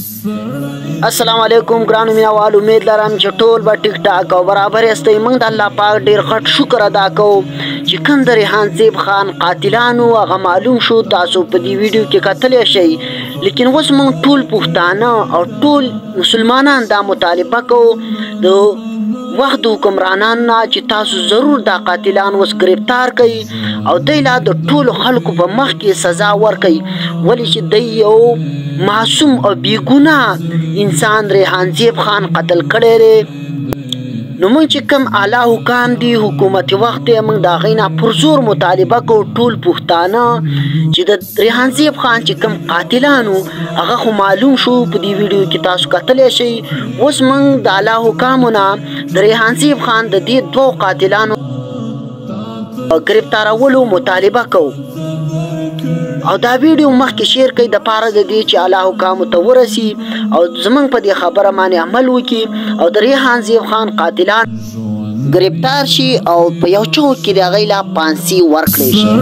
السلام علیکم ګرانو مینوال، امید لرم چې ټول به ټیک ټاک او برابر یاستئ. موږ د الله پاک ډیر غټ شکر ادا کوو چې کوم د ریحان زیب خان قاتلانو هغه معلوم شو. تاسو په دې ویډیو کې کتلی شئ، لیکن اوس موږ ټول پښتانه او ټول مسلمانان دا مطالبه کوو د وخت حکمرانان نه چې تاسو ضرور دا قاتلان اوس گرفتار کړئ او دی لا د ټولو خلکو په مخ کې سزا ورکړئ، ولې چې دی یو معصوم او بیګناه انسان ریحان زیب خان قتل کړی دی. نو موږ چې کوم اعلی حکام دي حکومت وخت دی، موږ د هغې نه پرزور مطالبه کوو ټول پښتانه چې د ریحان زیب خان چې کوم قاتلانو هغه خو معلوم شو. په دې ویډیو کې تاسو کتلی شئ. اوس موږ د اعلی حکامو نه د ریحان زیب خان د دې دوو قاتلانو گرفتارولو مطالبه کوو او دا ویډیو مخکې شیر کړئ د پاره د دې چې اعلی حکامو ته ورسي او زموږ په دې خبره باندې عمل وکړي او د ریحان زیب خان قاتلان گرفتار شي او په یو چوک کې د هغوی لا پانسي ورکړی شي.